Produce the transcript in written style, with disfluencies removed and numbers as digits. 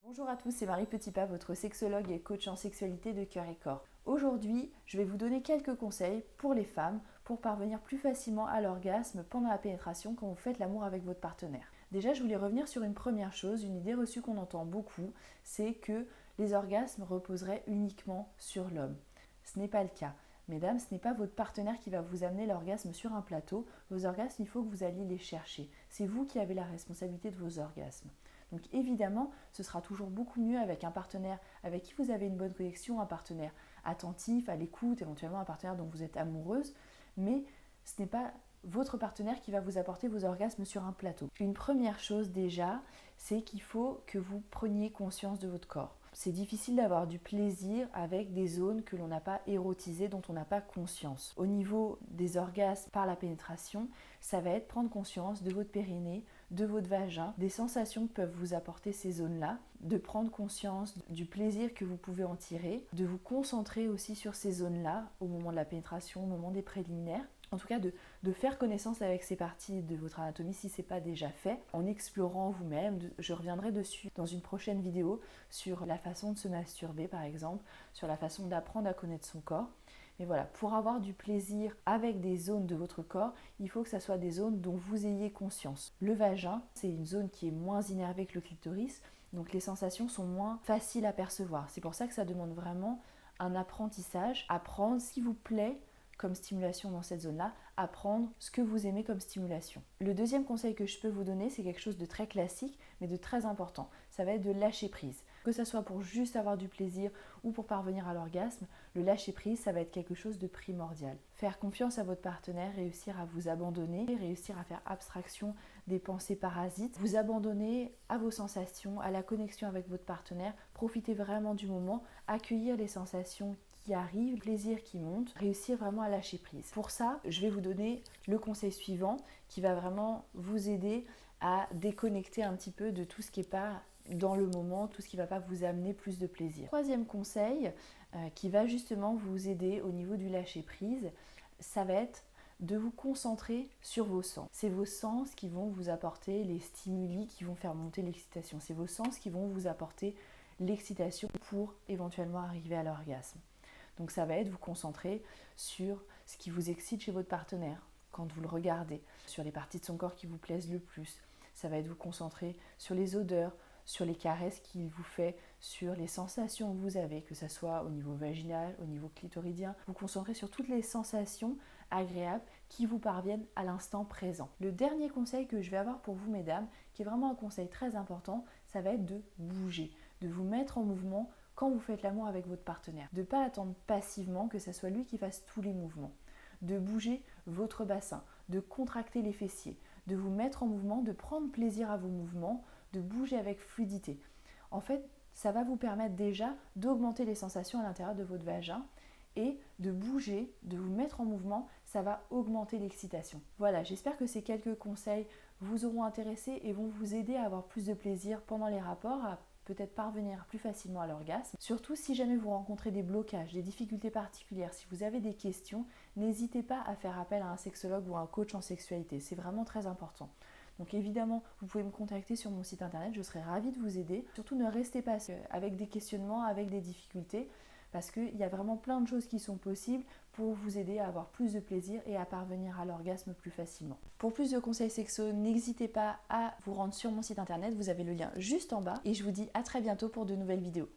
Bonjour à tous, c'est Marie Petitpas, votre sexologue et coach en sexualité de cœur et corps. Aujourd'hui, je vais vous donner quelques conseils pour les femmes pour parvenir plus facilement à l'orgasme pendant la pénétration quand vous faites l'amour avec votre partenaire. Déjà, je voulais revenir sur une première chose, une idée reçue qu'on entend beaucoup, c'est que les orgasmes reposeraient uniquement sur l'homme. Ce n'est pas le cas. Mesdames, ce n'est pas votre partenaire qui va vous amener l'orgasme sur un plateau. Vos orgasmes, il faut que vous alliez les chercher. C'est vous qui avez la responsabilité de vos orgasmes. Donc évidemment, ce sera toujours beaucoup mieux avec un partenaire avec qui vous avez une bonne connexion, un partenaire attentif, à l'écoute, éventuellement un partenaire dont vous êtes amoureuse, mais ce n'est pas votre partenaire qui va vous apporter vos orgasmes sur un plateau. Une première chose déjà, c'est qu'il faut que vous preniez conscience de votre corps. C'est difficile d'avoir du plaisir avec des zones que l'on n'a pas érotisées, dont on n'a pas conscience. Au niveau des orgasmes par la pénétration, ça va être prendre conscience de votre périnée, de votre vagin, des sensations que peuvent vous apporter ces zones-là, de prendre conscience du plaisir que vous pouvez en tirer, de vous concentrer aussi sur ces zones-là au moment de la pénétration, au moment des préliminaires. En tout cas, de faire connaissance avec ces parties de votre anatomie si ce n'est pas déjà fait, en explorant vous-même. Je reviendrai dessus dans une prochaine vidéo sur la façon de se masturber par exemple, sur la façon d'apprendre à connaître son corps. Mais voilà, pour avoir du plaisir avec des zones de votre corps, il faut que ça soit des zones dont vous ayez conscience. Le vagin, c'est une zone qui est moins innervée que le clitoris, donc les sensations sont moins faciles à percevoir. C'est pour ça que ça demande vraiment un apprentissage, apprendre ce qui vous plaît comme stimulation dans cette zone-là, apprendre ce que vous aimez comme stimulation. Le deuxième conseil que je peux vous donner, c'est quelque chose de très classique, mais de très important. Ça va être de lâcher prise. Que ça soit pour juste avoir du plaisir ou pour parvenir à l'orgasme, le lâcher prise, ça va être quelque chose de primordial. Faire confiance à votre partenaire, réussir à vous abandonner, réussir à faire abstraction des pensées parasites, vous abandonner à vos sensations, à la connexion avec votre partenaire, profitez vraiment du moment, accueillir les sensations qui arrive, le plaisir qui monte, réussir vraiment à lâcher prise. Pour ça, je vais vous donner le conseil suivant qui va vraiment vous aider à déconnecter un petit peu de tout ce qui n'est pas dans le moment, tout ce qui ne va pas vous amener plus de plaisir. Troisième conseil qui va justement vous aider au niveau du lâcher prise, ça va être de vous concentrer sur vos sens. C'est vos sens qui vont vous apporter les stimuli qui vont faire monter l'excitation. C'est vos sens qui vont vous apporter l'excitation pour éventuellement arriver à l'orgasme. Donc ça va être vous concentrer sur ce qui vous excite chez votre partenaire quand vous le regardez, sur les parties de son corps qui vous plaisent le plus. Ça va être vous concentrer sur les odeurs, sur les caresses qu'il vous fait, sur les sensations que vous avez, que ce soit au niveau vaginal, au niveau clitoridien. Vous concentrez sur toutes les sensations agréables qui vous parviennent à l'instant présent. Le dernier conseil que je vais avoir pour vous, mesdames, qui est vraiment un conseil très important, ça va être de bouger, de vous mettre en mouvement quand vous faites l'amour avec votre partenaire. De ne pas attendre passivement que ce soit lui qui fasse tous les mouvements. De bouger votre bassin, de contracter les fessiers, de vous mettre en mouvement, de prendre plaisir à vos mouvements, de bouger avec fluidité. En fait, ça va vous permettre déjà d'augmenter les sensations à l'intérieur de votre vagin et de bouger, de vous mettre en mouvement, ça va augmenter l'excitation. Voilà, j'espère que ces quelques conseils vous auront intéressé et vont vous aider à avoir plus de plaisir pendant les rapports, à peut-être parvenir plus facilement à l'orgasme. Surtout si jamais vous rencontrez des blocages, des difficultés particulières, si vous avez des questions, n'hésitez pas à faire appel à un sexologue ou à un coach en sexualité. C'est vraiment très important. Donc évidemment, vous pouvez me contacter sur mon site internet, je serai ravie de vous aider. Surtout ne restez pas avec des questionnements, avec des difficultés, parce qu'il y a vraiment plein de choses qui sont possibles pour vous aider à avoir plus de plaisir et à parvenir à l'orgasme plus facilement. Pour plus de conseils sexo, n'hésitez pas à vous rendre sur mon site internet, vous avez le lien juste en bas et je vous dis à très bientôt pour de nouvelles vidéos.